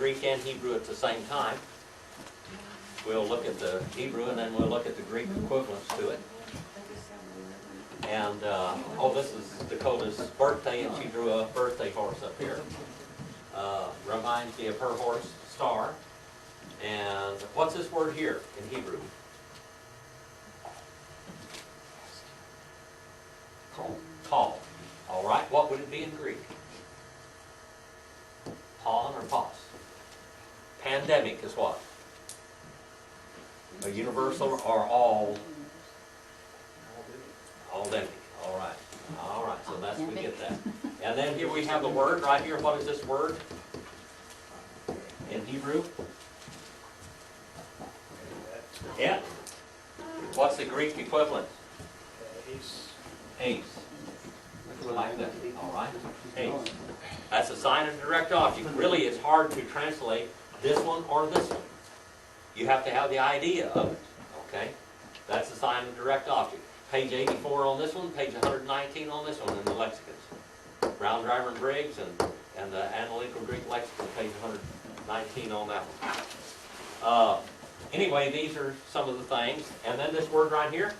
Greek and Hebrew at the same time. We'll look at the Hebrew and then we'll look at the Greek equivalents to it. And, oh, this is Dakota's birthday, and she drew a birthday horse up here. Reminds me of her horse, Star. And what's this word here in Hebrew? Call. All right, what would it be in Greek? Pawn or pos? Pandemic is what? A universal or all? All-demic. All right. All right, so that's, we get that. And then here we have a word right here. What is this word in Hebrew? Yeah. What's the Greek equivalent? Ace. Like that. All right. Ace. That's a sign of direct object. Really, it's hard to translate this one or this one. You have to have the idea of it. Okay? That's a sign of direct object. Page 84 on this one, page 119 on this one in the lexicons. Brown, Driver, and Briggs, and the Analytical Greek Lexicon, page 119 on that one. Anyway, these are some of the things. And then this word right here.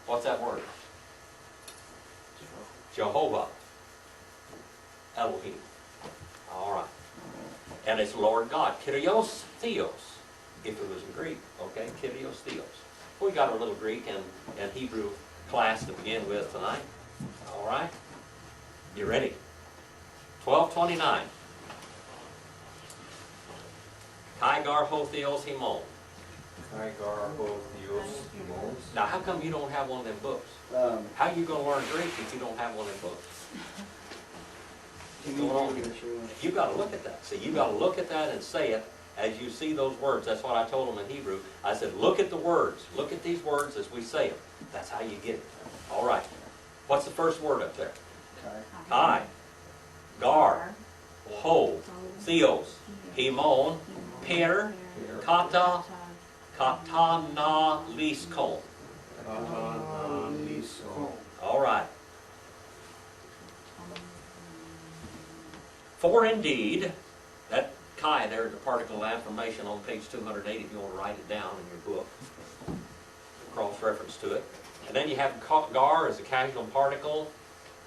What's that word? Jehovah. Elohim. All right. And it's Lord God. Kyrios Theos, if it was in Greek. Okay, Kyrios Theos. We got a little Greek and Hebrew class to begin with tonight. All right. You ready? 1229. Kai gar ho theos himon. Kai gar ho theos himon. Now, how come you don't have one of them books? How are you going to learn Greek if you don't have one of them books? You got to look at that. See, you got to look at that and say it as you see those words. That's what I told them in Hebrew. I said, look at the words. Look at these words as we say them. That's how you get it. All right. What's the first word up there? Kai. Gar. Ho. Theos. Himon. Per. Kata. Katana liskon. All right. For indeed, that Kai there is a particle of affirmation on page 208 if you want to write it down in your book. Cross-reference to it. And then you have gar as a casual particle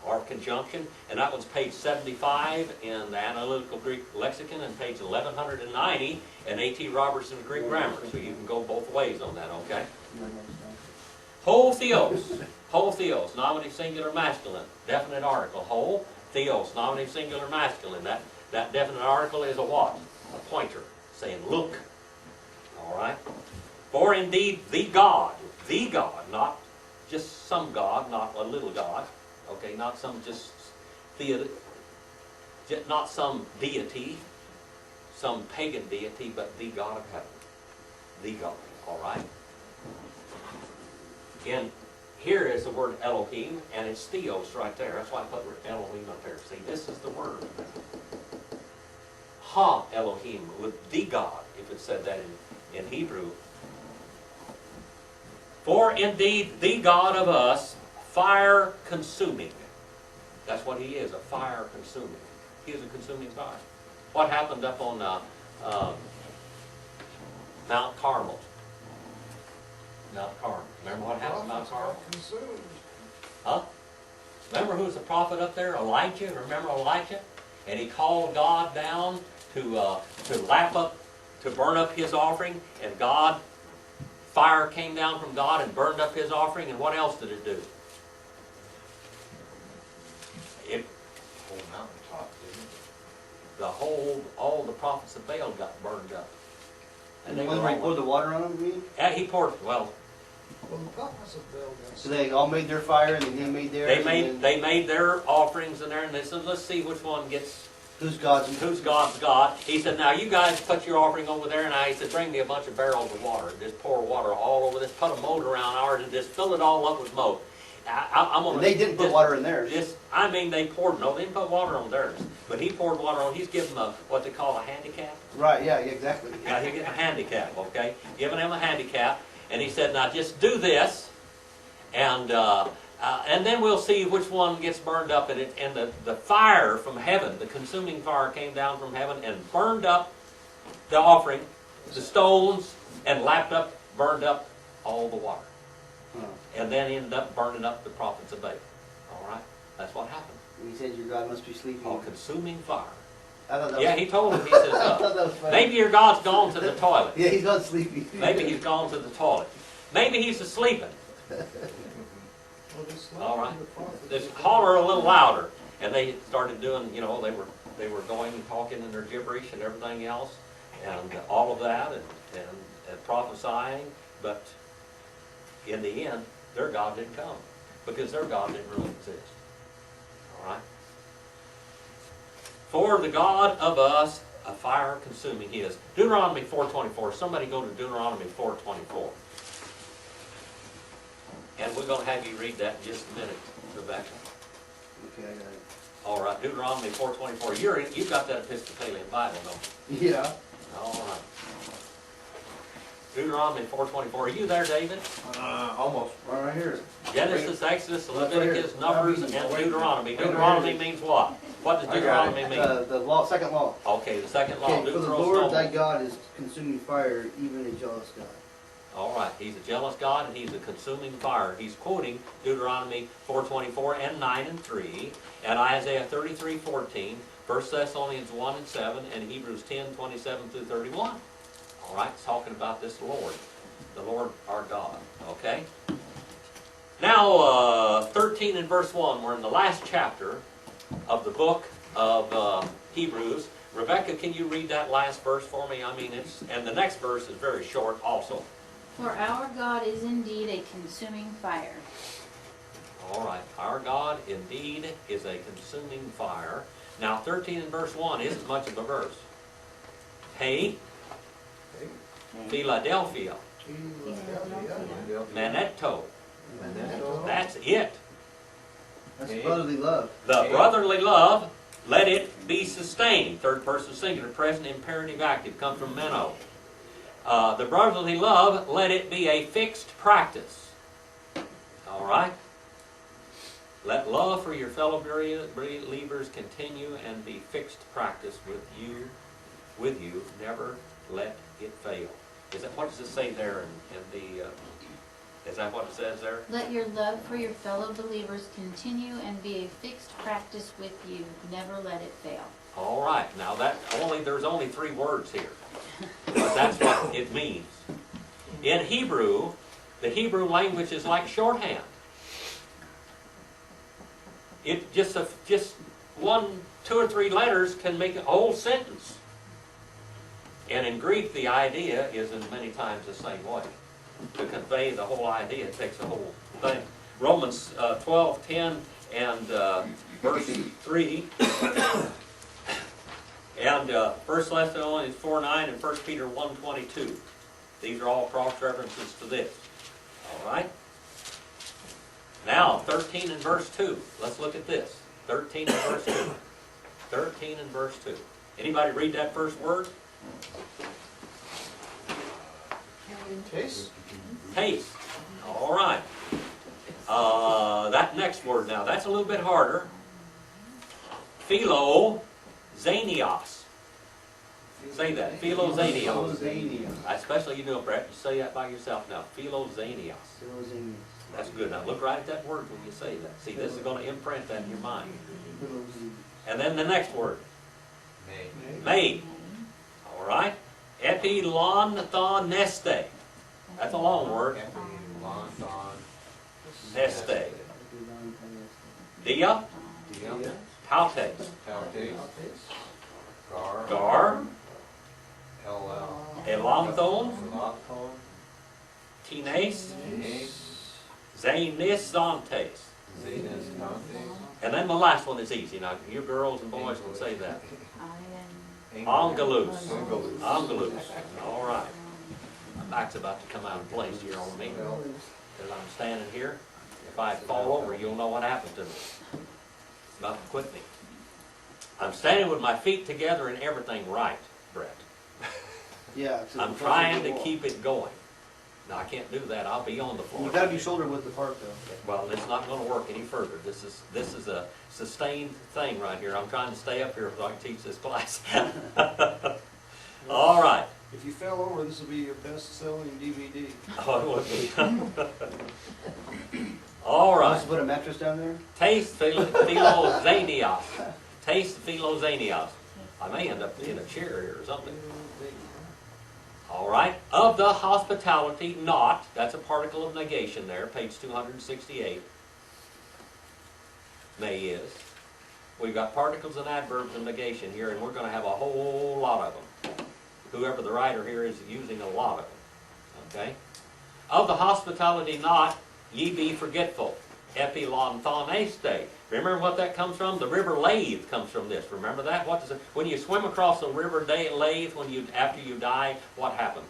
or conjunction, and that one's page 75 in the Analytical Greek Lexicon and page 1190 in A.T. Robertson's Greek Grammar. So you can go both ways on that, okay? Ho theos. Ho theos, nominative singular masculine. Definite article. Ho theos, nominative singular masculine. That definite article is a what? A pointer, saying look. All right? For indeed, the God, not just some God, not a little God. Okay, not some not some deity, some pagan deity, but the God of heaven. The God, all right? Again, here is the word Elohim, and it's Theos right there. That's why I put Elohim up there. See, this is the word. Ha Elohim, with the God, if it said that in Hebrew. For indeed, the God of us, fire consuming. That's what he is, a fire consuming. He is a consuming fire. What happened up on Mount Carmel? Mount Carmel. Remember what happened to Mount Carmel? Consumed. Huh? Remember who's the prophet up there? Elijah. Remember Elijah? And he called God down to burn up his offering, and fire came down from God and burned up his offering, and what else did it do? All the prophets of Baal got burned up. And when he poured the water on them, you mean? Yeah, he poured, well, Well, the prophets of Baal got so they all made their fire and then he made theirs? they made their offerings in there, and they said, let's see which one gets, Who's God's? who's God's God. He said, now you guys put your offering over there, and he said, bring me a bunch of barrels of water. Just pour water all over this, put a moat around ours, and just fill it all up with moat. And they didn't put water in theirs. They poured, no, they didn't put water on theirs. But he poured water on, he's giving them what they call a handicap. Right, yeah, exactly. Yeah, he's getting a handicap, okay? Giving them a handicap. And he said, now just do this, and And then we'll see which one gets burned up in it. And the fire from heaven, the consuming fire came down from heaven and burned up the offering, the stones, and burned up all the water. And then ended up burning up the prophets of Baal. All right? That's what happened. He said your God must be sleeping. Oh, consuming fire. I thought that Yeah, was, he told him, he says, I thought that was funny. maybe your God's gone to the toilet. Yeah, he's gone sleeping. Maybe he's gone to the toilet. Maybe he's asleep. All right. Just holler a little louder. And they started doing, you know, they were going and talking in their gibberish and everything else, and all of that, and prophesying. But in the end, their God didn't come, because their God didn't really exist. All right. For the God of us, a fire consuming he is. Deuteronomy 4:24. Somebody go to Deuteronomy 4:24. And we're going to have you read that in just a minute, Rebecca. Okay, I got it. All right, Deuteronomy 4:24. You've got that Episcopalian Bible, don't you? Yeah. All right. Deuteronomy 4:24. Are you there, David? Almost. Right here. Genesis, Exodus, Leviticus, Right Numbers, here. and Deuteronomy. Deuteronomy means what? What does Deuteronomy mean? The law, second law. Okay, the second law. Okay, for the Deuteronomy. Lord thy God is consuming fire, even a jealous God. All right, he's a jealous God, and he's a consuming fire. He's quoting Deuteronomy 4:24 and 9 and 3, and Isaiah 33:14, 1 Thessalonians 1 and 7, and Hebrews 10:27 through 31. All right, it's talking about this Lord, the Lord our God. Okay? Now, 13 and verse 1, we're in the last chapter of the book of Hebrews. Rebecca, can you read that last verse for me? I mean, and the next verse is very short also. For our God is indeed a consuming fire. All right. Our God indeed is a consuming fire. Now, 13 and verse 1 isn't much of a verse. Hey, Philadelphia, Manetto. That's it. That's brotherly love. The brotherly love, let it be sustained. Third person singular, present imperative active, come from meno. The brotherly love, let it be a fixed practice. All right? Let love for your fellow believers continue and be fixed practice with you. Never let it fail. What does it say there in the... is that what it says there? Let your love for your fellow believers continue and be a fixed practice with you. Never let it fail. All right. Now there's only 3 words here. But that's what it means. In Hebrew, the Hebrew language is like shorthand. It just 1, 2 or 3 letters can make a whole sentence. And in Greek, the idea is in many times the same way. To convey the whole idea, it takes a whole thing. Romans 12:10 and verse 3. And 1 Thessalonians 4:9 and 1 Peter 1:22. These are all cross-references to this. All right? Now, 13 and verse 2. Let's look at this. 13 and verse 2. 13 and verse 2. Anybody read that first word? Taste. Taste. All right. That next word now, that's a little bit harder. Philoxenios. Say that. Philoxenios. Especially you know, Brett, you say that by yourself now. Philoxenios. That's good. Now look right at that word when you say that. See, this is going to imprint that in your mind. And then the next word. Made. All right. Epilonthaneste. That's a long word. Neste. Dia. Tautes. Gar. Elanthon. Tines. Zanisontes. And then the last one is easy. Now, you girls and boys will say that. Angelus. Angelus. All right. My back's about to come out of place here on me. Because I'm standing here. If I fall over, you'll know what happened to me. About to quit me. I'm standing with my feet together and everything right, Brett. Yeah. I'm trying to keep it going. No, I can't do that. I'll be on the floor. You gotta be shoulder width apart though. Well, it's not gonna work any further. This is a sustained thing right here. I'm trying to stay up here so I can teach this class. All right. If you fell over, this will be your best-selling DVD. Oh, it would be. All right. Must put a mattress down there? Taste Philozanios. Taste Philozanios. I may end up in a chair here or something. All right. Of the hospitality not, that's a particle of negation there, page 268. May is. We've got particles and adverbs of negation here, and we're going to have a whole lot of them. Whoever the writer here is using a lot of them. Okay? Of the hospitality not, ye be forgetful. Epilonthoneste. Remember what that comes from? The river Lathe comes from this. Remember that? What does it? When you swim across the river Lathe, after you die, what happens?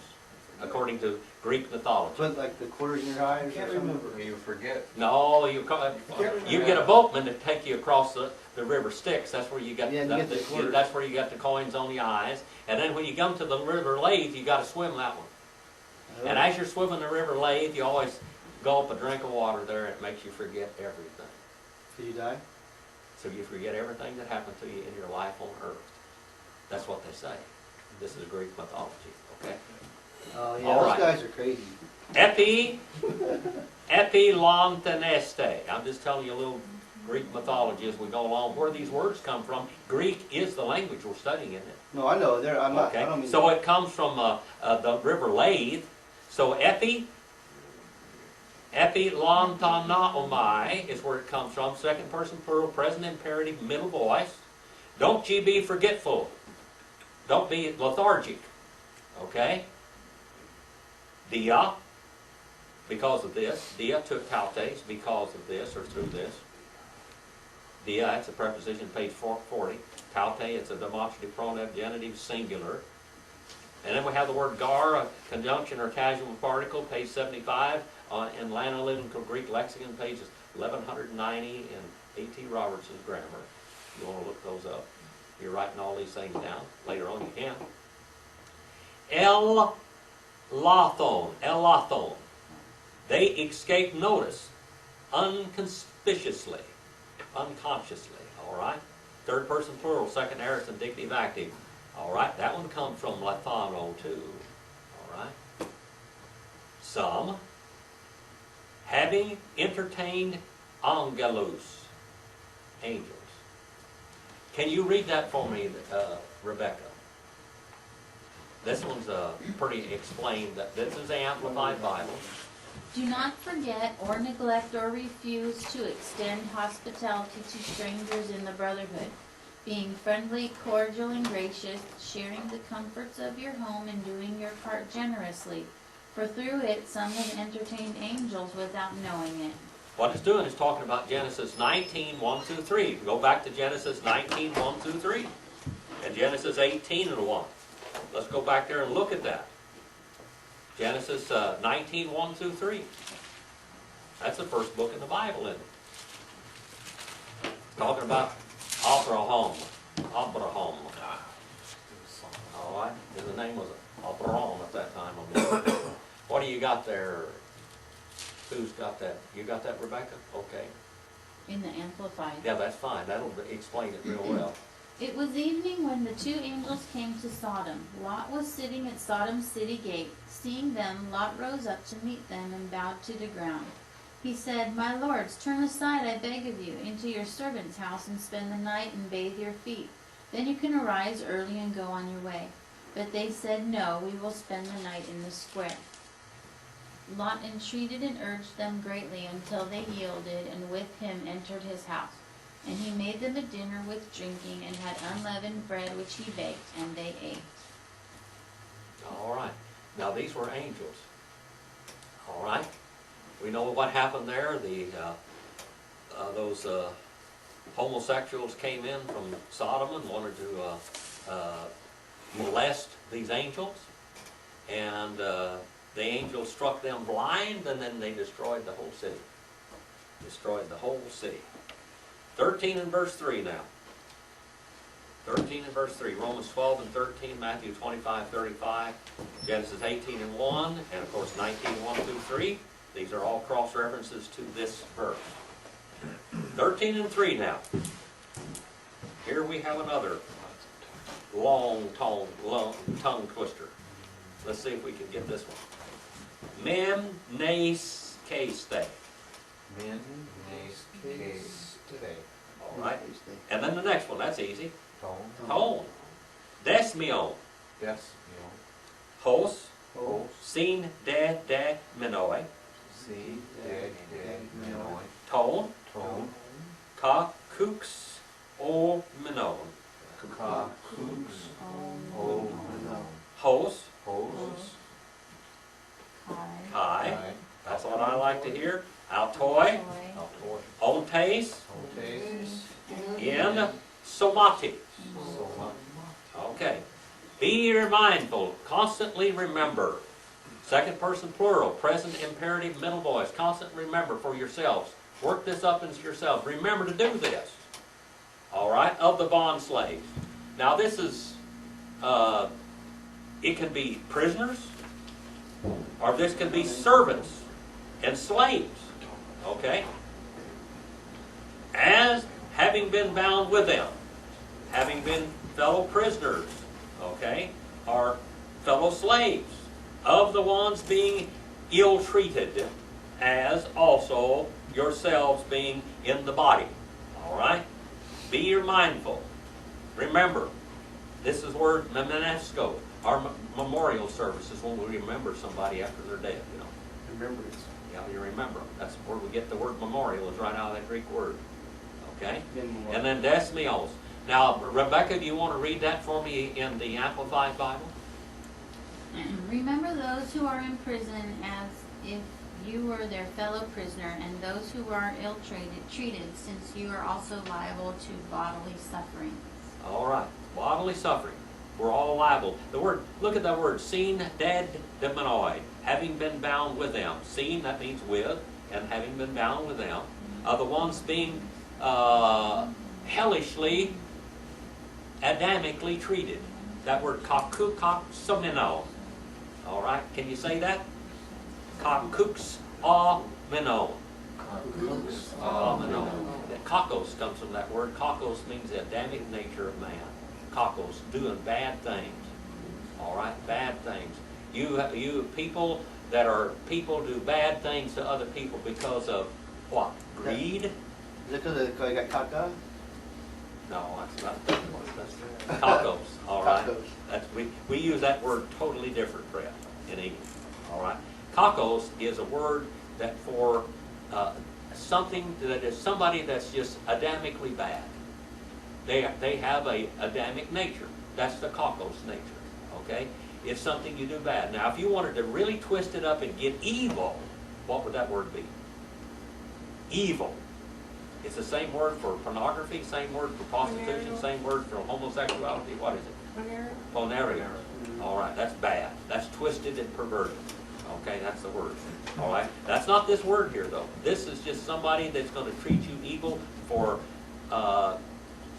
According to Greek mythology. Put like the quarters in your eyes I or can't something? remember. You forget. No, you get a boatman to take you across the river Styx. That's where you got Yeah, and you get the quarters. that's where you got the coins on the eyes. And then when you come to the river Lathe, you got to swim that one. Oh. And as you're swimming the river Lathe, you always gulp a drink of water there, and it makes you forget everything. Did you die? So you forget everything that happened to you in your life on earth. That's what they say. This is Greek mythology, okay? Oh yeah, All those right. guys are crazy. Epilonteneste. I'm just telling you a little Greek mythology as we go along. Where these words come from, Greek is the language we're studying, isn't it? No, I know. I'm not. I don't Okay, mean. so it comes from the river Lathe. So Epilontonomai is where it comes from. Second person plural, present imperative, middle voice. Don't ye be forgetful. Don't be lethargic. Okay? Dia, because of this. Dia took tautes because of this or through this. Dia, it's a preposition, page 440. Taute, it's a demonstrative pronoun, genitive, singular. And then we have the word gar, a conjunction or casual particle, page 75, in Analytical Greek Lexicon, pages 1190 in A.T. Robertson's grammar. If you want to look those up. You're writing all these things down. Later on you can. Elathon. They escape notice unconspicuously, unconsciously, all right? Third person plural, second aorist indicative active. All right, that one comes from Lathono too, all right? Some, having entertained angelos, angels. Can you read that for me, Rebecca? This one's pretty explained. That this is the Amplified Bible. Do not forget or neglect or refuse to extend hospitality to strangers in the brotherhood, being friendly, cordial, and gracious, sharing the comforts of your home and doing your part generously. For through it some have entertained angels without knowing it. What it's doing is talking about Genesis 19, 1 through 3. Go back to Genesis 19, 1 through 3. And Genesis 18 and 1. Let's go back there and look at that. Genesis 19, 1 through 3. That's the first book in the Bible, isn't it? Talking about Abraham. All right? His name was Abraham at that time. What do you got there? Who's got that? You got that, Rebecca? Okay. In the Amplified. Yeah, that's fine. That'll explain it real well. It was evening when the two angels came to Sodom. Lot was sitting at Sodom's city gate. Seeing them, Lot rose up to meet them and bowed to the ground. He said, My lords, turn aside, I beg of you, into your servant's house and spend the night and bathe your feet. Then you can arise early and go on your way. But they said, No, we will spend the night in the square. Lot entreated and urged them greatly until they yielded, and with him entered his house. And he made them a dinner with drinking, and had unleavened bread which he baked, and they ate. All right. Now these were angels. All right. We know what happened there. Those homosexuals came in from Sodom and wanted to molest these angels, and the angels struck them blind, and then they destroyed the whole city. Destroyed the whole city. 13 and verse 3 now. 13 and verse 3, Romans 12 and 13, Matthew 25, 35, Genesis 18 and 1, and of course 19, 1 through 3. These are all cross references to this verse. 13 and 3 now. Here we have another long tongue twister. Let's see if we can get this one. Mem nes caste. Men, nes, case, today. All right. And then the next one, that's easy. Tone, Tone. Desmion. des, Hos. hos, Sin de menoi. see, dead, menoi, Tone. tone, Ka kux o menon. ka, cooks, o, Hos. hos, Kai. kai, That's what I like to hear. Altoi. altoy, Ontes. ontes, In somati. soma, Okay. Be mindful. Constantly remember. Second person plural. Present imperative middle voice. Constantly remember for yourselves. Work this up into yourselves. Remember to do this. All right. Of the bond slaves. Now this is, it can be prisoners, or this can be servants and slaves. Okay. As having been bound with them, having been fellow prisoners, okay, or fellow slaves, of the ones being ill-treated, as also yourselves being in the body. All right? Be mindful. Remember, this is where memenesco, our memorial service is when we remember somebody after they're dead, you know. Remembrance. Yeah, you remember them. That's where we get the word memorial, is right out of that Greek word. Okay? And then desmios. Now, Rebecca, do you want to read that for me in the Amplified Bible? Remember those who are in prison as if you were their fellow prisoner, and those who are ill-treated, since you are also liable to bodily suffering. All right. Bodily suffering. We're all liable. The word, look at that word, seen, dead, demonoi. Having been bound with them. Seen, that means with, and having been bound with them. The ones being hellishly, adamically treated. That word, kakukaksamino. All right, can you say that? Kakuks amino. cooks, Amino. Kakos comes from that word. Kakos means the Adamic nature of man. Kakos, doing bad things. All right, bad things. You people that are people do bad things to other people because of what? Greed? Is it because I got caca? No, that's not that word. That's kakos. All right. Kakos. That's we use that word totally different, Fred, in English. All right. Kakos is a word that for something that is somebody that's just Adamically bad. They have a Adamic nature. That's the kakos nature. Okay. It's something you do bad. Now, if you wanted to really twist it up and get evil, what would that word be? Evil. It's the same word for pornography, same word for prostitution, same word for homosexuality. What is it? Ponerio. All right, that's bad. That's twisted and perverted. Okay, that's the word. All right, that's not this word here, though. This is just somebody that's going to treat you evil for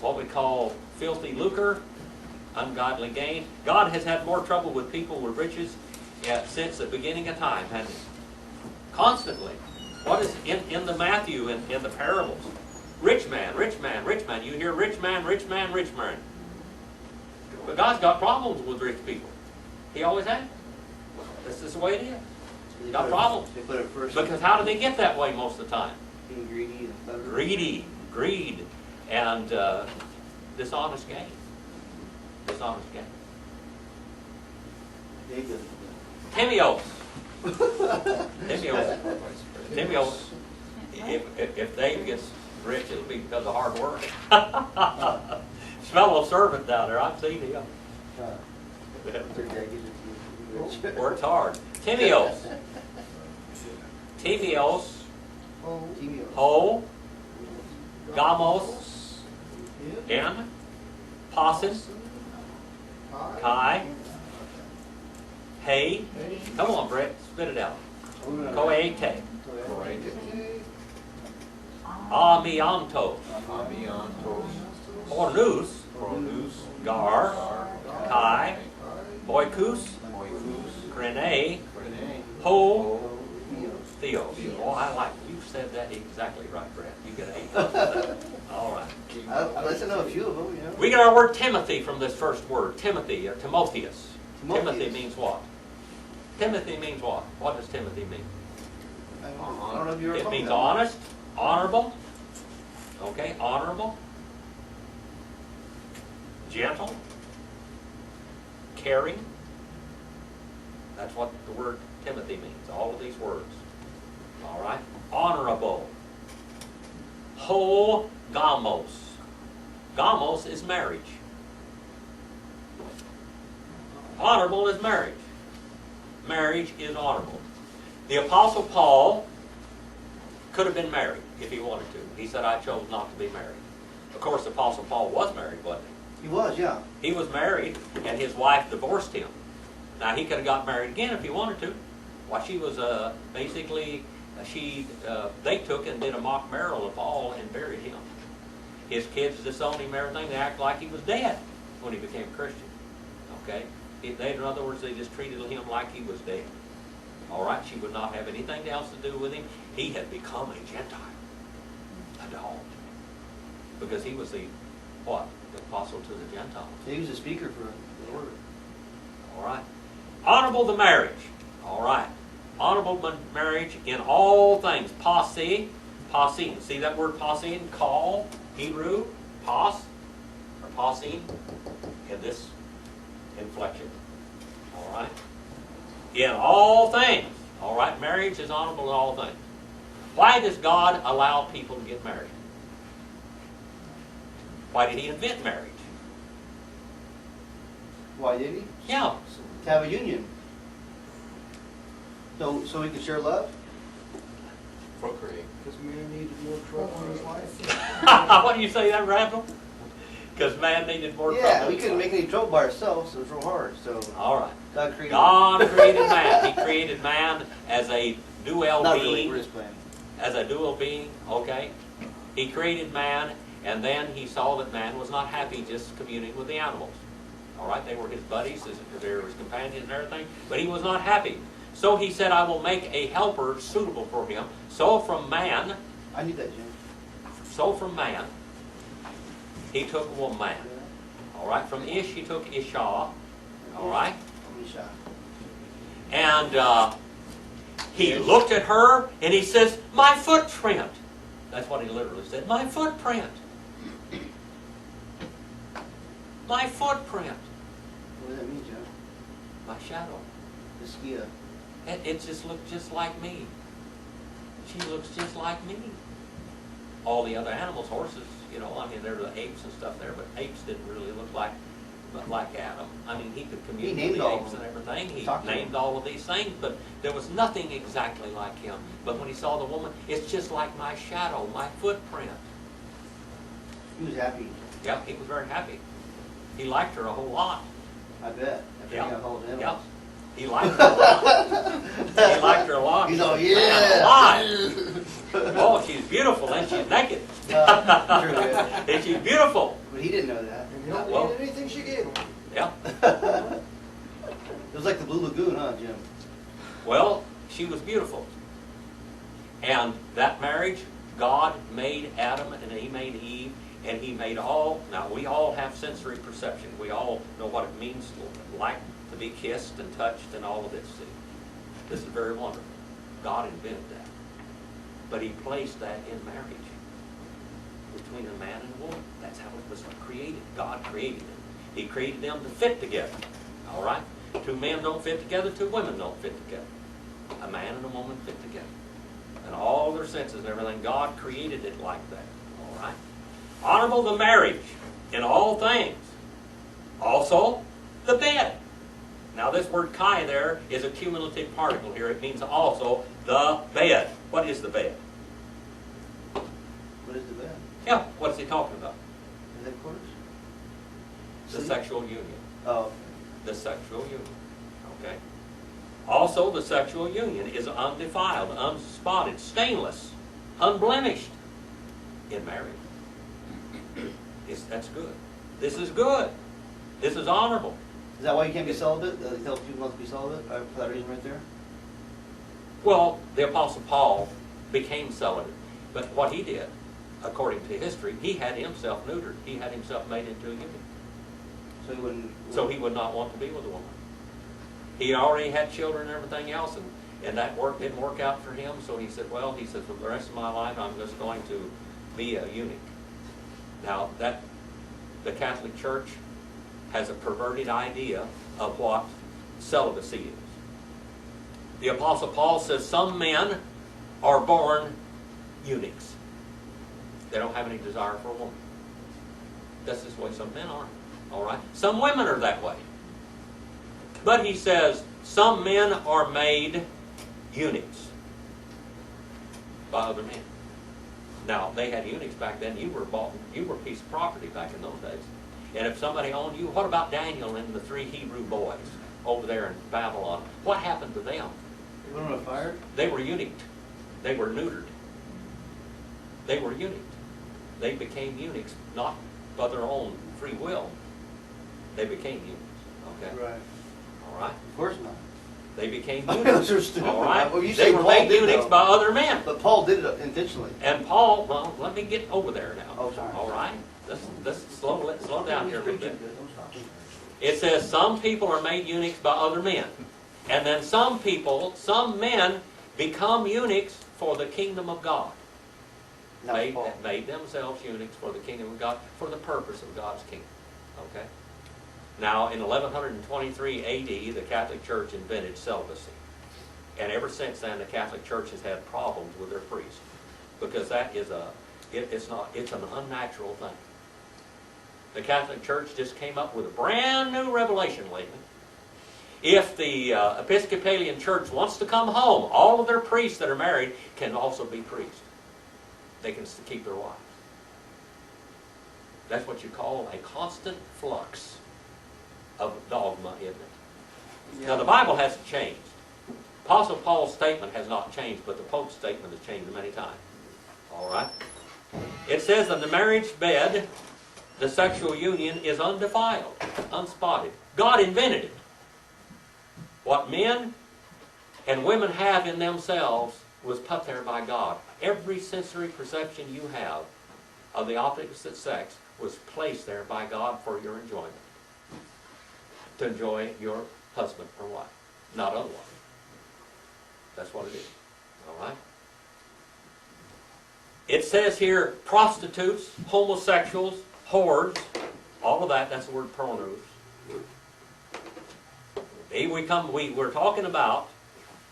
what we call filthy lucre, ungodly gain. God has had more trouble with people with riches since the beginning of time, hasn't he? Constantly. What is in the Matthew, in the parables? Rich man, rich man, rich man. You hear rich man, rich man, rich man. But God's got problems with rich people. He always has. This is the way it is. He's got problems. They put it first. Because how do they get that way most of the time? Being greedy and clever. Greed, and dishonest gain. Dishonest gain. They good. Timios. Timios. If Dave gets rich, it'll be because of hard work. Fellow servant down there, I've seen him. Their dad gives it to you. Works hard. Timios. Timios. Timios. Ho. Gamos. En. Posin. Kai. Hey. Come on, Brett. Spit it out. Koete. Amianto. amiantos, Ornus. Pronus, Gar, Kai, Boikus, Moikus, Krene, Rene, Ho, Theos. Oh, I like, you said that exactly right, Brett. You get 8 for that. All right. I'd like to know a few of them, you know. We get our word Timothy from this first word, Timothy, or Timotheus. Timothy Timotheus. means what? Timothy means what? What does Timothy mean? I don't know if you were It talking means about honest, honorable, okay, honorable, gentle, caring. That's what the word Timothy means, all of these words. All right? Honorable. Ho gamos. Gamos is marriage. Honorable is marriage. Marriage is honorable. The Apostle Paul could have been married if he wanted to. He said, I chose not to be married. Of course, the Apostle Paul was married, wasn't He was, yeah. he? He was married, and his wife divorced him. Now, he could have got married again if he wanted to. Well, she was basically, they took and did a mock burial of Paul and buried him. His kids disowned him and everything. They acted like he was dead when he became a Christian. Okay? In other words, they just treated him like he was dead. All right? She would not have anything else to do with him. He had become a Gentile, a dog. Because he was the, what? The apostle to the Gentiles. He was a speaker for the word. All right. Honorable the marriage. All right. Honorable marriage in all things. Posse. Posse. See that word posse? Call. Hebrew. Pos. Or posse. In this inflection. All right. In all things. All right. Marriage is honorable in all things. Why does God allow people to get married? Why did he invent marriage? Why did he? Yeah. To have a union. So we could share love? procreate. Because man needed more trouble in his life. What do you say that, Randall? Because man needed more trouble. Yeah, we couldn't make any trouble by ourselves, so it was real hard. So All right. God created. God created man. He created man as a dual Not being. really, we're just playing. As a dual being, okay? He created man, and then he saw that man was not happy just communing with the animals. All right, they were his buddies, they were his companions and everything, but he was not happy. So he said, I will make a helper suitable for him. So from man, I need that, Jim. he took a woman. All right, from Ish, he took Isha. All right? Misha. And he looked at her and he says, my footprint. That's what he literally said, my footprint. My footprint. What does that mean, Jim? My shadow. The skia. It just looked just like me. She looks just like me. All the other animals, horses, you know, I mean, there were the apes and stuff there, but apes didn't really look like Adam. I mean, he could commune with the apes and everything. He named all of these things, but there was nothing exactly like him. But when he saw the woman, it's just like my shadow, my footprint. He was happy. Yeah, he was very happy. He liked her a whole lot. I bet. After Yeah. he got hold of him. Yeah. He liked her a lot. He liked her a lot. He's all, Man yeah. alive. Oh, she's beautiful and she's naked. True, yeah. And she's beautiful. But he didn't know that. And he don't Well- need anything she gave him. Yeah. It was like the Blue Lagoon, huh, Jim? Well, she was beautiful. And that marriage, God made Adam and he made Eve and he made all. Now, we all have sensory perception. We all know what it means like to be kissed and touched and all of this. See, this is very wonderful. God invented that. But he placed that in marriage between a man and a woman. That's how it was created. God created them. He created them to fit together. All right? Two men don't fit together. Two women don't fit together. A man and a woman fit together. And all their senses and everything, God created it like that. All right? Honorable the marriage in all things. Also, the bed. Now this word kai there is a cumulative particle here. It means also the bed. What is the bed? What is the bed? Yeah, what is he talking about? Is that quarters? The Sleep? sexual union. Oh. The sexual union. Okay. Also, the sexual union is undefiled, unspotted, stainless, unblemished in marriage. That's good. This is good. This is honorable. Is that why you can't be celibate? They tell people not to be celibate for that reason right there? Well, the Apostle Paul became celibate. But what he did, according to history, he had himself neutered. He had himself made into a eunuch. So he wouldn't. So he would not want to be with a woman. He already had children and everything else, and that work didn't work out for him. So he said, well, for the rest of my life, I'm just going to be a eunuch. Now, the Catholic Church has a perverted idea of what celibacy is. The Apostle Paul says some men are born eunuchs. They don't have any desire for a woman. That's just the way some men are. All right? Some women are that way. But he says some men are made eunuchs by other men. Now, they had eunuchs back then. You were a piece of property back in those days. And if somebody owned you, what about Daniel and the 3 Hebrew boys over there in Babylon? What happened to them? They went on a fire? They were eunuched. They were neutered. They were eunuched. They became eunuchs, not by their own free will. They became eunuchs. Okay? Right. All right? Of course not. They became Those eunuchs. are stupid. All right? Well, you They say were Paul made did, eunuchs though. by other men. But Paul did it intentionally. And Paul, well, let me get over there now. Oh, sorry. All right? Let's slow down here a little bit. It says some people are made eunuchs by other men. And then some men become eunuchs for the kingdom of God. Not Paul. Made themselves eunuchs for the kingdom of God, for the purpose of God's kingdom. Okay? Now, in 1123 AD, the Catholic Church invented celibacy. And ever since then, the Catholic Church has had problems with their priests. Because that is it's an unnatural thing. The Catholic Church just came up with a brand new revelation lately. If the Episcopalian Church wants to come home, all of their priests that are married can also be priests. They can keep their wives. That's what you call a constant flux of dogma, isn't it? Now, the Bible hasn't changed. Apostle Paul's statement has not changed, but the Pope's statement has changed many times. All right? It says in the marriage bed, the sexual union is undefiled, unspotted. God invented it. What men and women have in themselves was put there by God. Every sensory perception you have of the opposite sex was placed there by God for your enjoyment. To enjoy your husband or wife, not otherwise. That's what it is. All right? It says here prostitutes, homosexuals, whores, all of that, that's the word pornos. We're talking about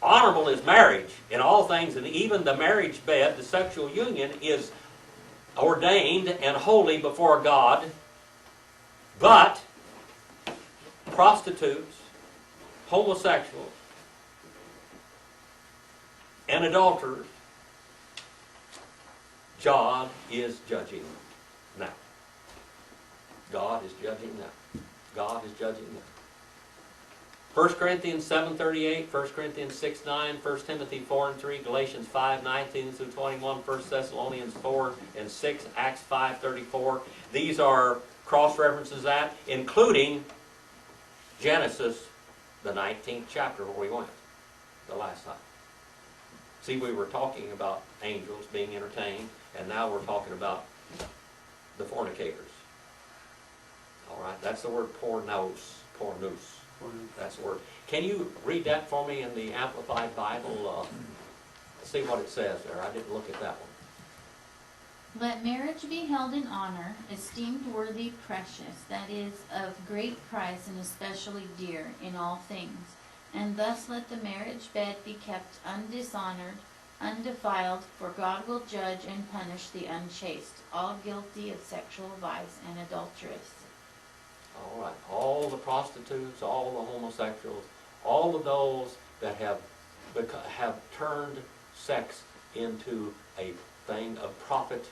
honorable is marriage in all things, and even the marriage bed, the sexual union, is ordained and holy before God. But prostitutes, homosexuals, and adulterers, God is judging now. God is judging now. God is judging now. 1 Corinthians 7:38, 1 Corinthians 6:9, 1 Timothy 4:3, Galatians 5:19 through 21, 1 Thessalonians 4:6, Acts 5:34. These are cross-references that, including Genesis, the 19th chapter where we went the last time. See, we were talking about angels being entertained, and now we're talking about the fornicators. All right, that's the word pornos. That's the word. Can you read that for me in the Amplified Bible? See what it says there. I didn't look at that one. Let marriage be held in honor, esteemed worthy, precious, that is, of great price and especially dear in all things. And thus let the marriage bed be kept undishonored, undefiled, for God will judge and punish the unchaste, all guilty of sexual vice and adulteress. All right. All the prostitutes, all the homosexuals, all of those that have turned sex into a thing of profit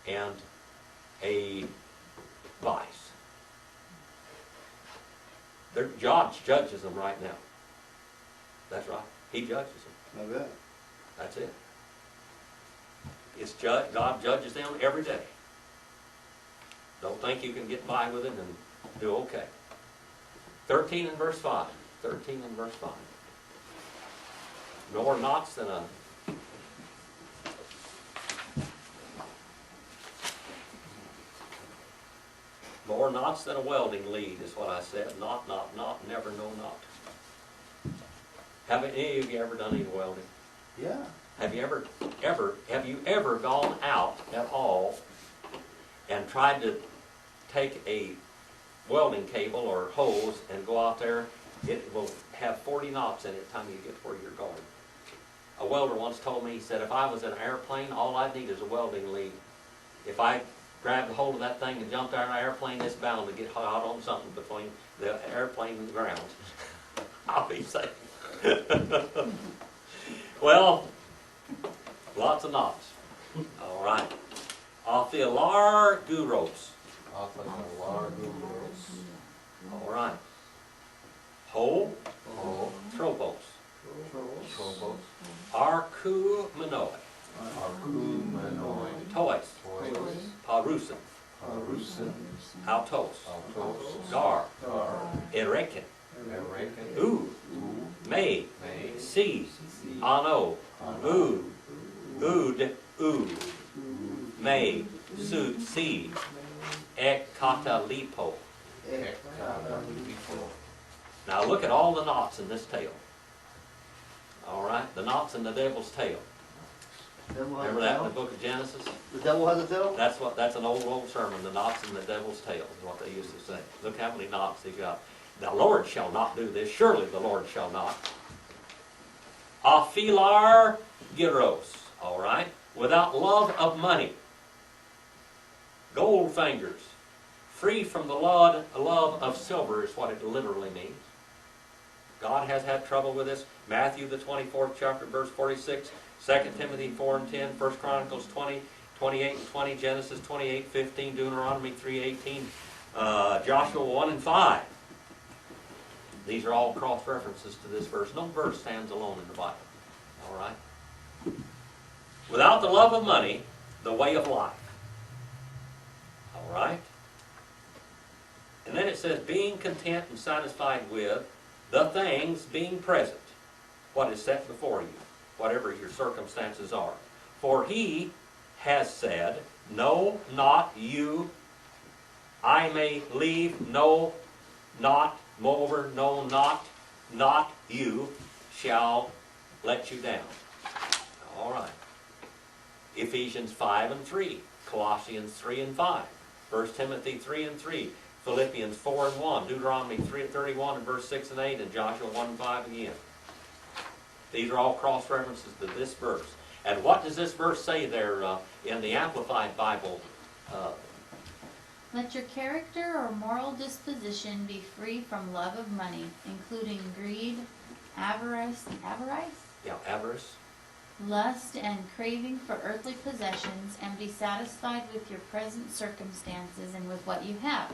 and a vice. God judges them right now. That's right. He judges them. I bet. That's it. God judges them every day. Don't think you can get by with it and do okay. 13 and verse 5. 13 and verse 5. More knots than a... More knots than a welding lead is what I said. Knot, never no knot. Have any of you ever done any welding? Yeah. Have you ever gone out at all and tried to take a welding cable or hose and go out there? It will have 40 knots in it by the time you get to where you're going. A welder once told me, he said, if I was in an airplane, all I'd need is a welding lead. If I grabbed a hold of that thing and jumped out of an airplane, it's bound to get hot on something between the airplane and the ground. I'll be safe. Well, lots of knots. All right. Arthilarguros. Arthilarguros. All right. Ho, tropos. Tropos. Arkumenoi. Arkumenoi. Tois. Tois. Parusin. Parusin. Autos. Autos. Gar. Gar. Erekin. Erekin. U. Me. May. Si. Ano. Ud. Ud. U. Me. Su. Si. Ek kata lipo. Ekatalipo. Now look at all the knots in this tail. All right, the knots in the devil's tail. Remember that in the book of Genesis? The devil has a tail? That's an old sermon. The knots in the devil's tail is what they used to say. Look how many knots they've got. The Lord shall not do this. Surely the Lord shall not. Aphilar gyros. All right, without love of money. Gold fingers. Free from the love of silver is what it literally means. God has had trouble with this. Matthew the 24th chapter, verse 46, 2 Timothy 4 and 10, 1 Chronicles 20, 28 and 20, Genesis 28, 15, Deuteronomy 3, 18, Joshua 1 and 5. These are all cross-references to this verse. No verse stands alone in the Bible. All right? Without the love of money, the way of life. All right? And then it says, being content and satisfied with the things being present, what is set before you, whatever your circumstances are. For he has said, no, not you, I may leave, no, not, moreover, no, not you, shall let you down. All right. Ephesians 5 and 3, Colossians 3 and 5, 1 Timothy 3 and 3, Philippians 4 and 1, Deuteronomy 3:31 and verse 6 and 8, and Joshua 1 and 5 again. These are all cross-references to this verse. And what does this verse say there in the Amplified Bible? Let your character or moral disposition be free from love of money, including greed, avarice, Avarice. lust, and craving for earthly possessions, and be satisfied with your present circumstances and with what you have.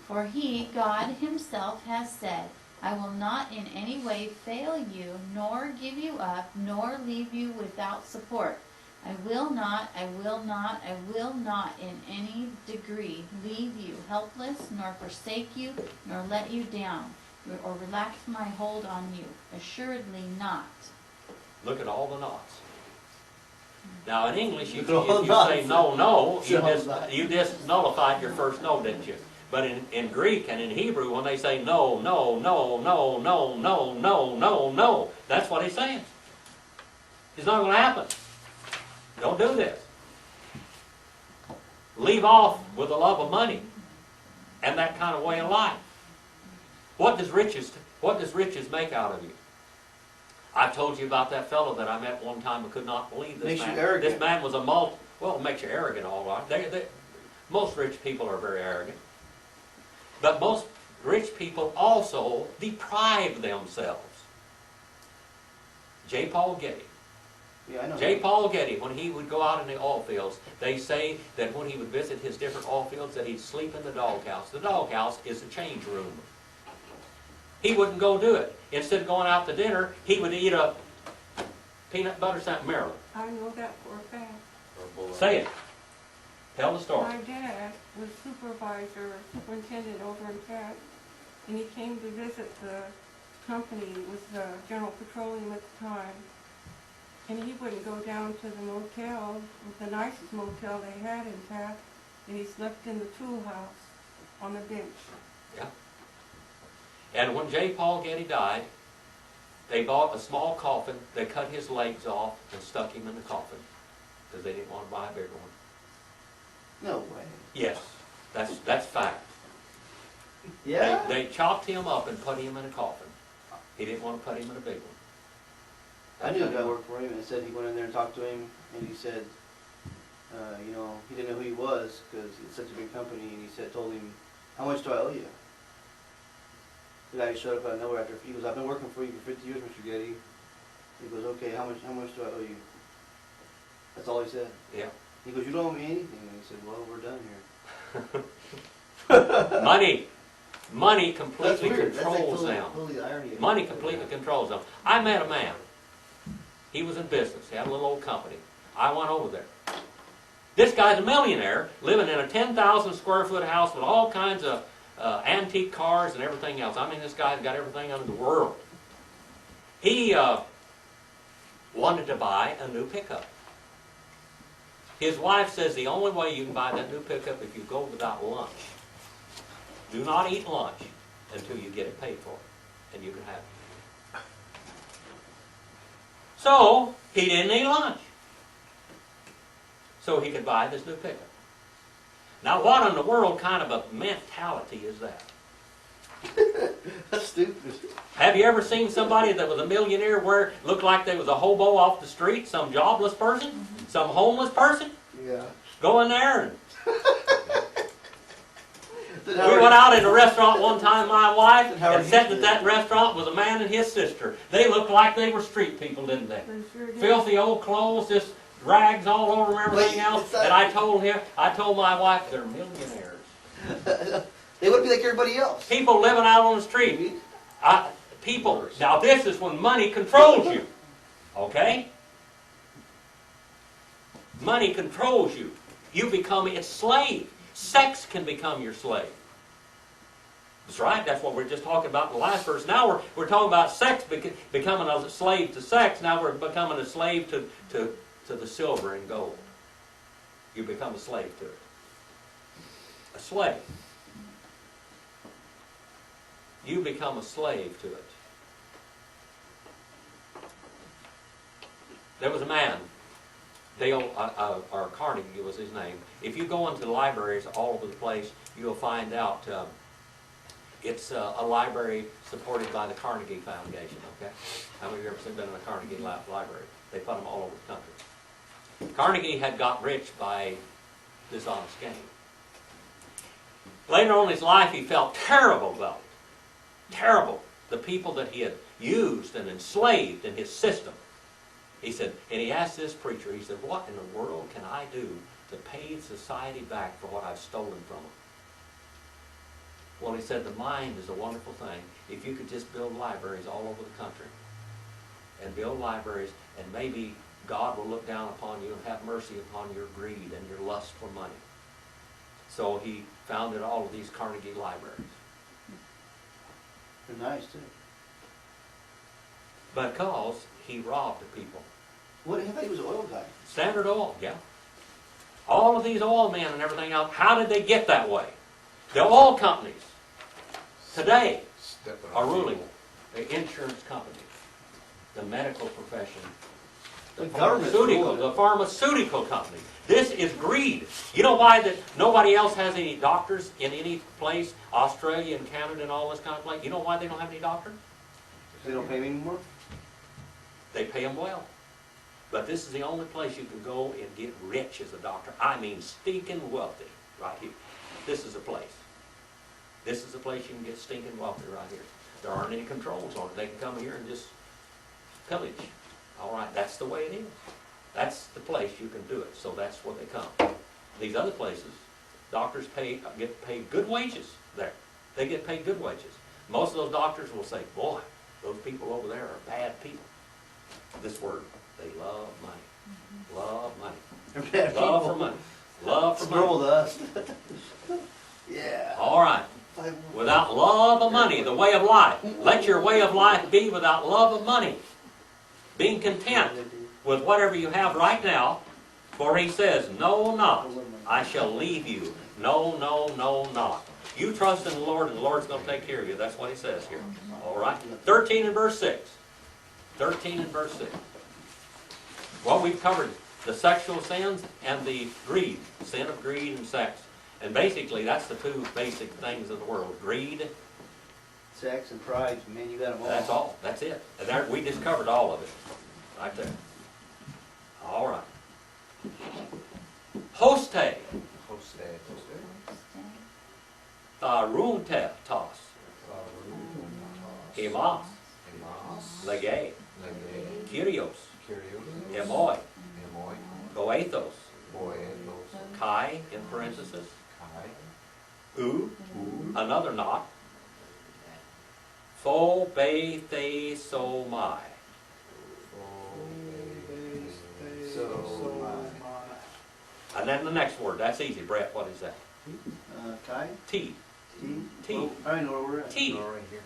For he, God himself, has said, I will not in any way fail you, nor give you up, nor leave you without support. I will not in any degree leave you helpless, nor forsake you, nor let you down, or relax my hold on you. Assuredly not. Look at all the knots. Now in English, if Look at all you the say knots. no, you just nullified your first no, didn't you? But in Greek and in Hebrew, when they say no, that's what he's saying. It's not going to happen. Don't do this. Leave off with the love of money and that kind of way of life. What does riches make out of you? I told you about that fellow that I met one time. I could not believe this Makes man. you arrogant. This man was well, it makes you arrogant, all right. Most rich people are very arrogant. But most rich people also deprive themselves. J. Paul Getty. Yeah, I know. J. Paul Getty, when he would go out in the oil fields, they say that when he would visit his different oil fields that he'd sleep in the doghouse. The doghouse is a change room. He wouldn't go do it. Instead of going out to dinner, he would eat a peanut butter sandwich. Maryland. I know that for a fact. Say it. Tell the story. My dad was superintendent over in Tech, and he came to visit the company, it was General Petroleum at the time, and he wouldn't go down to the motel, the nicest motel they had in Tech, and he slept in the tool house on the bench. Yeah. And when J. Paul Getty died, they bought a small coffin, they cut his legs off and stuck him in the coffin because they didn't want to buy a bigger one. No way. Yes, that's fact. Yeah? They chopped him up and put him in a coffin. He didn't want to put him in a big one. I knew a guy worked for him and said he went in there and talked to him and he said, you know, he didn't know who he was because it's such a big company and he said, told him, how much do I owe you? The guy showed up out of nowhere after, he goes, I've been working for you for 50 years, Mr. Getty. He goes, okay, how much do I owe you? That's all he said. Yeah. He goes, you don't owe me anything. And he said, well, we're done here. Money That's completely weird. That's like controls totally, them. totally the irony of it. Money completely controls them. I met a man. He was in business. He had a little old company. I went over there. This guy's a millionaire living in a 10,000 square foot house with all kinds of antique cars and everything else. I mean, this guy's got everything under the world. He wanted to buy a new pickup. His wife says the only way you can buy that new pickup if you go without lunch. Do not eat lunch until you get it paid for, and you can have it. So, he didn't eat lunch. So he could buy this new pickup. Now, what in the world kind of a mentality is that? That's stupid. Have you ever seen somebody that was a millionaire where it looked like they was a hobo off the street, some jobless person, some homeless person? Yeah. Go in there and... We went out in a restaurant one time, my wife, and said that that restaurant was a man and his sister. They looked like they were street people, didn't they? They sure did. Filthy old clothes, just rags all over them, everything else. And I told my wife, they're millionaires. They would be like everybody else. People living out on the street. People, now this is when money controls you. Okay? Money controls you. You become its slave. Sex can become your slave. That's right. That's what we're just talking about in the last verse. Now we're talking about sex becoming a slave to sex. Now we're becoming a slave to the silver and gold. You become a slave to it. A slave. You become a slave to it. There was a man, Dale or Carnegie was his name. If you go into libraries all over the place, you'll find out it's a library supported by the Carnegie Foundation. Okay, how many of you have ever been in a Carnegie library? They put them all over the country. Carnegie had got rich by dishonest gain. Later on in his life, he felt terrible about it. Terrible. The people that he had used and enslaved in his system. He said, and he asked this preacher, he said, what in the world can I do to pay society back for what I've stolen from them? Well, he said, the mind is a wonderful thing. If you could just build libraries all over the country, and build libraries, and maybe God will look down upon you and have mercy upon your greed and your lust for money. So he founded all of these Carnegie libraries. They're nice too. Because he robbed the people. What? I thought he was an oil guy. Standard Oil, yeah. All of these oil men and everything else, how did they get that way? The oil companies today are ruling the insurance companies, the medical profession, the pharmaceutical company. This is greed. You know why that nobody else has any doctors in any place, Australia and Canada and all this kind of place? You know why they don't have any doctors? They don't pay me anymore? They pay them well. But this is the only place you can go and get rich as a doctor. I mean stinking wealthy right here. This is a place. This is a place you can get stinking wealthy right here. There aren't any controls on it. They can come here and just pillage. All right, that's the way it is. That's the place you can do it. So that's where they come. These other places, doctors get paid good wages there. They get paid good wages. Most of those doctors will say, boy, those people over there are bad people. This word, they love money. Love money. They're bad Love people. for money. Love for It's normal money. to us. Yeah. All right. Without love of money, the way of life. Let your way of life be without love of money. Being content with whatever you have right now. For he says, no, not. I shall leave you. No, no, no, not. You trust in the Lord, and the Lord's going to take care of you. That's what he says here. All right. 13 and verse 6. 13 and verse 6. Well, we've covered the sexual sins and the greed. Sin of greed and sex. And basically, that's the two basic things of the world. Greed. Sex and pride, man, you got them all. That's all. That's it. And there, we just covered all of it. Right there. All right. Hoste. Hoste. Tharunte tos. Emas. Emas. Legay. Legay. Kyrios. Kyrios. Emoi. Emoi. Goethos. Boenos. Kai, in parenthesis. Kai. U. Another knot. Pho be the so my. And then the next word. That's easy, Brett. What is that? Kai? T. T? T. Oh, I don't know where we're at. T. Right here.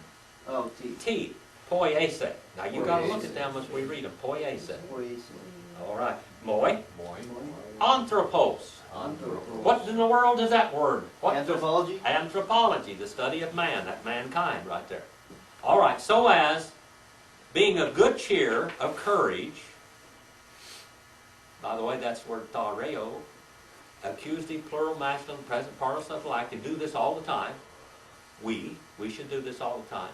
Oh, T. T. Poiese. Now you got to look at them as we read them. Poiese. What do you say? All right. Moi. Moi. Anthropos. Anthropos. What in the world is that word? What does- Anthropology? Anthropology, the study of man, that mankind right there. All right, so as being of good cheer, of courage. By the way, that's the word thareo. Accusative, plural, masculine, present, participle, stuff like. You do this all the time. We should do this all the time.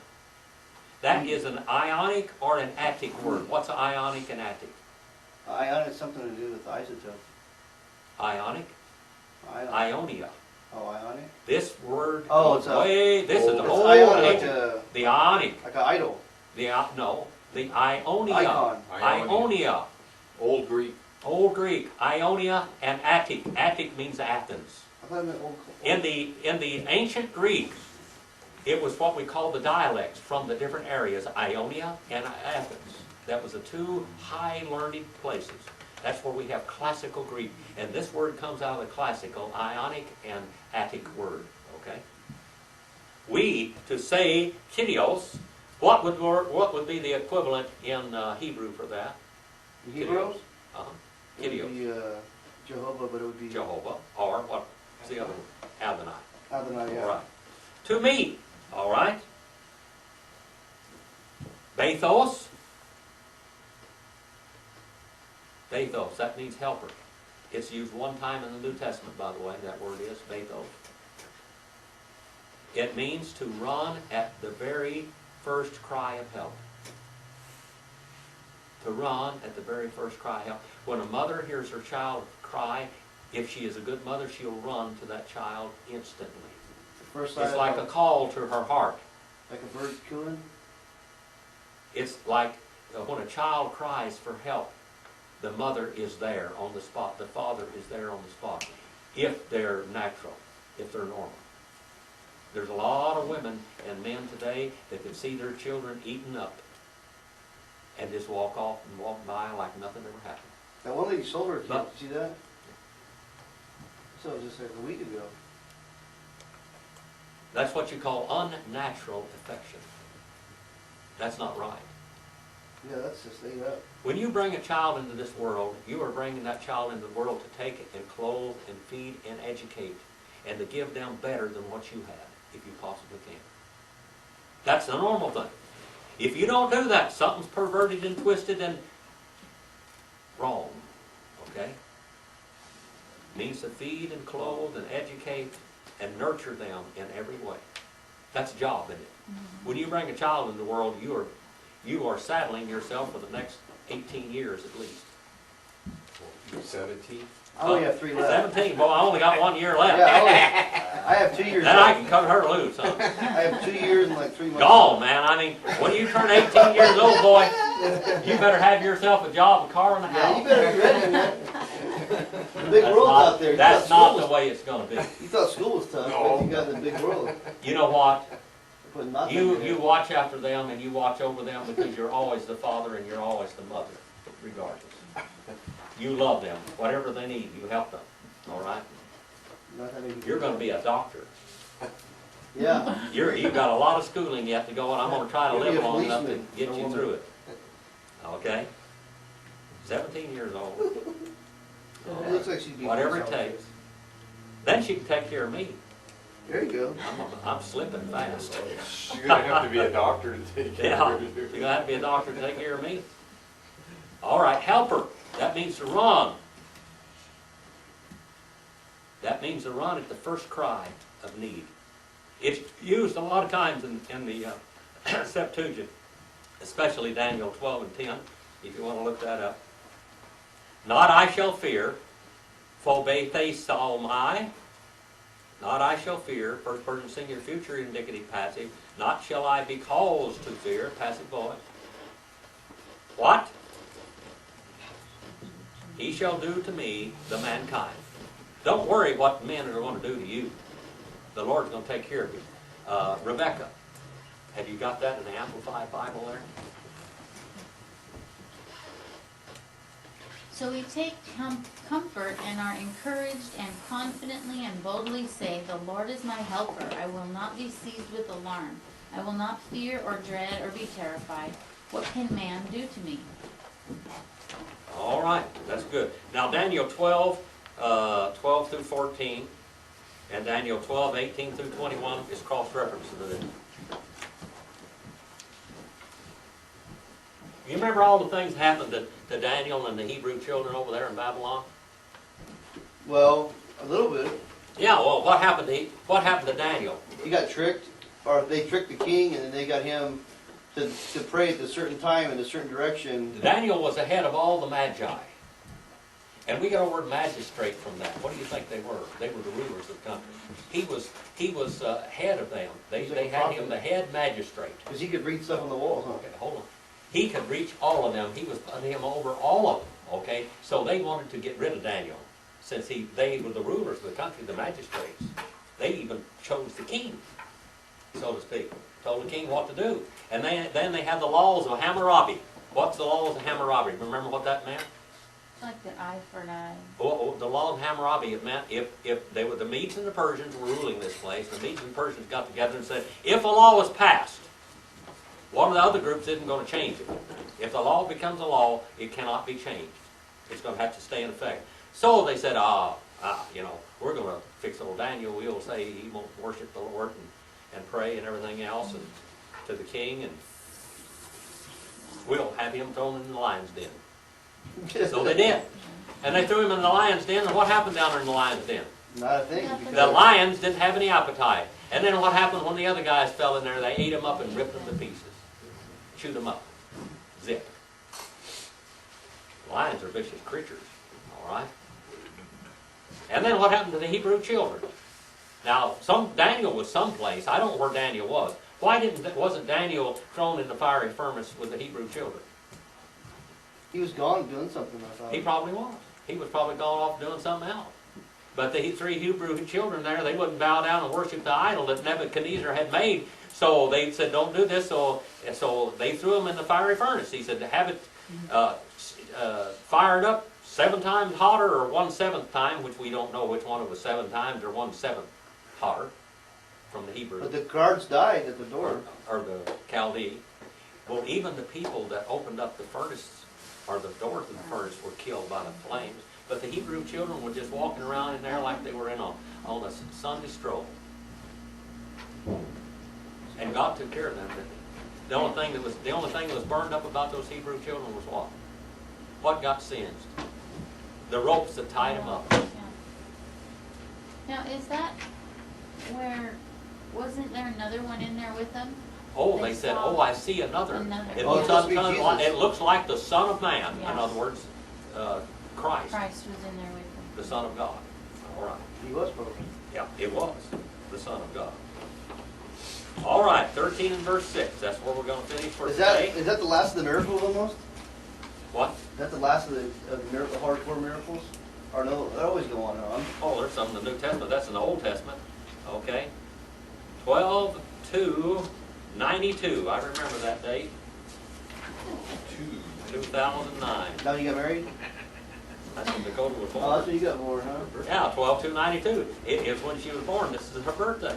That is an ionic or an attic word. What's ionic and attic? Ion has something to do with isotope. Ionic? Ion. Ionia. Oh, ionic? This word Oh, goes it's a- way, this is the It's whole ionic, like ancient. The ionic. like an idol. The no, the Ionia. Icon. Ionia. Old Greek. Old Greek. Ionia and Attic. Attic means Athens. I thought it meant old. In the ancient Greek, it was what we call the dialects from the different areas, Ionia and Athens. That was the two high learned places. That's where we have classical Greek. And this word comes out of the classical, Ionic and Attic word. Okay? We, to say Kyrios, what would be the equivalent in Hebrew for that? The Hebrews? Uh-huh. It would Kyrios. be Jehovah, but it would be Jehovah. Or what's the other one? Adonai. Adonai, yeah. All right. To me. All right. Bathos. Bathos. That means helper. It's used one time in the New Testament, by the way. That word is bathos. It means to run at the very first cry of help. To run at the very first cry of help. When a mother hears her child cry, if she is a good mother, she'll run to that child instantly. The first It's sign like a of call to her heart. like a bird cooing. It's like when a child cries for help, the mother is there on the spot. The father is there on the spot. If they're natural, if they're normal. There's a lot of women and men today that can see their children eaten up and just walk off and walk by like nothing ever happened. That one lady sold her kid. But- Did you see that? So it was just like a week ago. That's what you call unnatural affection. That's not right. Yeah, that's just laid up. When you bring a child into this world, you are bringing that child into the world to take it and clothe and feed and educate and to give them better than what you had, if you possibly can. That's the normal thing. If you don't do that, something's perverted and twisted and wrong. Okay? Means to feed and clothe and educate and nurture them in every way. That's a job, isn't it? When you bring a child into the world, you are saddling yourself for the next 18 years at least. You're 17. I only have 3 left. 17. Well, I only got 1 year left. Yeah, I have 2 years Then I left. can cut her loose, huh? I have 2 years and like 3 months. Gone, man. I mean, when you turn 18 years old, boy, you better have yourself a job, a car, and a Yeah, you house. better be ready, man. The big world's out there. You That's thought not school the was- way it's going to be. You thought school was tough, No. but you got the big world. You know what? Putting nothing You in it. watch after them and you watch over them because you're always the father and you're always the mother, regardless. You love them. Whatever they need, you help them. all right? Not that many people You're gonna be a doctor. Yeah. You've got a lot of schooling you have to go on. I'm gonna try to You'll be live a long enough to policeman, get a you woman. through it. Okay? 17 years old. It looks like she'd be. Whatever it takes. Then she can take care of me. There you go. I'm slipping fast. You're gonna have to be a doctor to take care Yeah, of you're it. gonna have to be a doctor to take care of me. All right, helper. That means to run. That means to run at the first cry of need. It's used a lot of times in the Septuagint, especially Daniel 12 and 10, if you want to look that up. Not I shall fear, phobethe salmai. Not I shall fear, first person singular, future indicative passive. Not shall I be caused to fear, passive voice. What? He shall do to me, the mankind. Don't worry what men are going to do to you. The Lord's going to take care of you. Rebecca, have you got that in the Amplified Bible there? So we take comfort and are encouraged and confidently and boldly say, the Lord is my helper. I will not be seized with alarm. I will not fear or dread or be terrified. What can man do to me? All right, that's good. Now Daniel 12, 12 through 14, and Daniel 12, 18 through 21 is cross-referenced to this. You remember all the things that happened to Daniel and the Hebrew children over there in Babylon? Well, a little bit. Yeah, well, what happened to Daniel? He got tricked, or they tricked the king, and then they got him to pray at a certain time in a certain direction. Daniel was the head of all the magi. And we got our word magistrate from that. What do you think they were? They were the rulers of the country. He was head of them. They had him the head magistrate. Because he could read stuff on the wall, huh? Okay, hold on. He could reach all of them. He was putting him over all of them. Okay, so they wanted to get rid of Daniel, since they were the rulers of the country, the magistrates. They even chose the king, so to speak. Told the king what to do. And then they had the laws of Hammurabi. What's the laws of Hammurabi? Remember what that meant? Like the eye for an eye. Well, the law of Hammurabi, it meant if they were the Medes and the Persians were ruling this place, the Medes and Persians got together and said, if a law was passed, one of the other groups isn't going to change it. If the law becomes a law, it cannot be changed. It's going to have to stay in effect. So they said, we're going to fix old Daniel. We'll say he won't worship the Lord and pray and everything else and to the king, and we'll have him thrown in the lion's den. So they did. And they threw him in the lion's den, and what happened down there in the lion's den? Not a thing. The lions didn't have any appetite. And then what happened when the other guys fell in there? They ate them up and ripped them to pieces. Chewed them up. Zip. Lions are vicious creatures. All right? And then what happened to the Hebrew children? Now, Daniel was someplace. I don't know where Daniel was. Why wasn't Daniel thrown in the fiery furnace with the Hebrew children? He was gone doing something, I thought. He probably was. He was probably gone off doing something else. But the three Hebrew children there, they wouldn't bow down and worship the idol that Nebuchadnezzar had made. So they said, don't do this. So they threw him in the fiery furnace. He said, to have it fired up 7 times hotter or 1/7 time, which we don't know which one it was 7 times or 1/7 hotter from the Hebrew. But the guards died at the door. Or the Chaldee. Well, even the people that opened up the furnace, or the doors of the furnace, were killed by the flames. But the Hebrew children were just walking around in there like they were on a Sunday stroll. And God took care of them. The only thing that was burned up about those Hebrew children was what? What got singed? The ropes that tied them up. Yeah. Now, is that wasn't there another one in there with them? Oh, they said, oh, I see another. Another. It Oh, looks it must be it looks like the Son of Man. Yeah. In other words, Christ, Christ was in there with them. the Son of God. All right. He was probably. Yeah, it was the Son of God. All right, 13 and verse 6. That's where we're going to finish for Is today. that the last of the miracles almost? What? Is that the last of the miracle, hardcore miracles? Or no, they always go on and on. Oh, there's some in the New Testament. That's in the Old Testament. Okay. 12 to 92. I remember that date. 2009. Now you got married? That's when Dakota was Oh, born. that's what you got born, huh? Yeah, 12/2/92. It is when she was born. This is her birthday.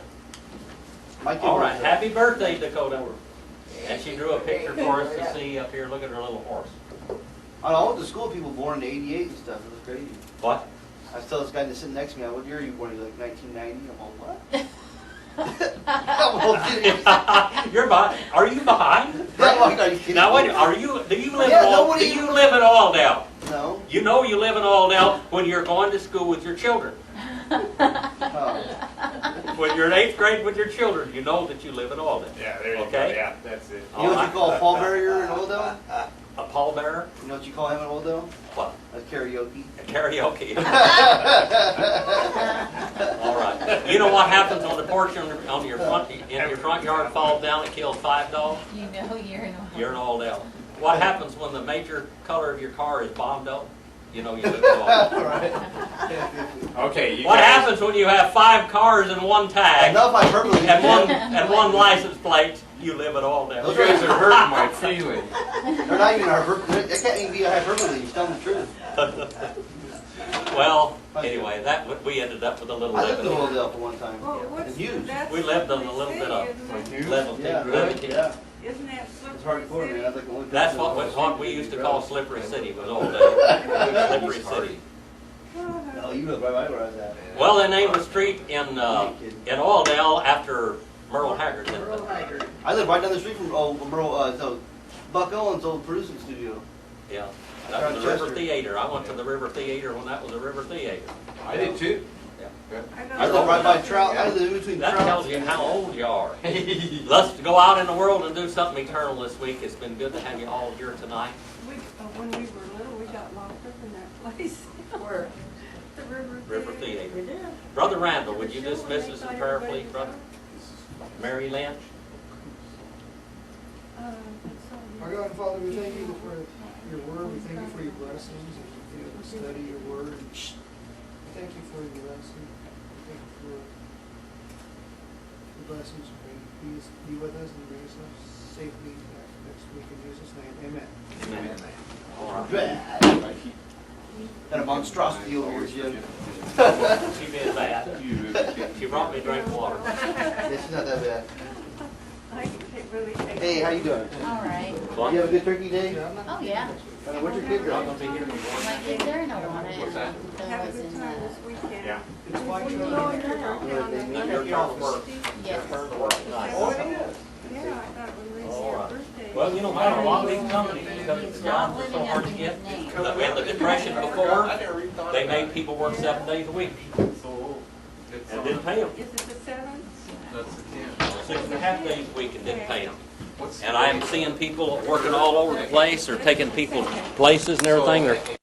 My kid All was, right, happy birthday, Dakota. And she drew a picture for us to see up here. Look at her little horse. I went to school, people born in '88 and stuff. It was crazy. What? I was telling this guy that's sitting next to me, what year are you born? He's like 1990. I'm all, what? I'm all kidding. You're behind. Are you behind? I'm like, are you kidding? Now wait. me? Are you? Do you live? Yeah, in All, nobody- do you live in Alldale? No. You know you live in Alldale when you're going to school with your children. Oh. When you're in 8th grade with your children, you know that you live in Alldale. Yeah, there you go, Okay. yeah, that's it. You know what you call a pallbearer in Oldell? A pallbearer? You know what you call him in Oldell? What? A karaoke. A karaoke. All right. You know what happens when the porch on your front in your front yard falls down and kills 5 dogs? You know you're in a... You're in Alldale. What happens when the major color of your car is bombed out? You know you live in Alldale. Right. Okay, you What guys. happens when you have 5 cars in one tag Enough hyperbole. and one license plate? You live in Alldale. You guys are hurting my feelings. They're not even hyperbole. That can't even be a hyperbole. He's telling the truth. Well, anyway, we ended up with a little I lived in living. Oldell for one time. Well, what's, It's huge. that's We lived in a Slippery little bit City, of isn't it? Level Yeah, Level- yeah. Isn't that Slippery It's hardcore, man. City? That's like the only That's place what we used to call Slippery City was Alldale. Slippery City. No, you live right by where I was at. Well, they named a street in Alldale after Merle Haggard. didn't they? I live right down the street from so Buck Owens' old producing studio. Yeah. That was the River Chester. Theater. I went to the River Theater when that was the River Theater. I did too. I live right by Trout. I live in between That Trout. tells you how old you are. Let's go out in the world and do something eternal this week. It's been good to have you all here tonight. When we were little, we got locked up in that place. Where? The River River Theater. Theater. Brother Randall, would you dismiss us in prayer, please, brother? Mary Lynch? Our God and Father, we thank you for your word. We thank you for your blessings as we feel to study your word. We thank you for your lesson. We thank you for the blessings. Be with us and bring us safely back next week in Jesus' name. Amen. Amen. All right. Got a monstrosity over here, Jim. She did that. She brought me a drink of water. Yeah, she's not that bad. I can really take Hey, how you doing? All right. You have a good turkey day? Oh, yeah. What's your kid You're not doing? gonna be here tomorrow. My kid there and I want it. What's that? Phil Have a was good in time the... this weekend. Yeah. It's my When you turn. go down And your turn to work. Yes. Your turn to work tonight. Oh, it is. Yeah, I thought it was All your right. birthday. Well, you know, man, a lot of these companies, because He's the not jobs are so living hard up to to get, his name. in the Depression before, they made people work 7 days a week and didn't pay them. Is it the 7th? 6.5 days a week and didn't pay them. And I am seeing people working all over the place, or taking people's places and everything. They're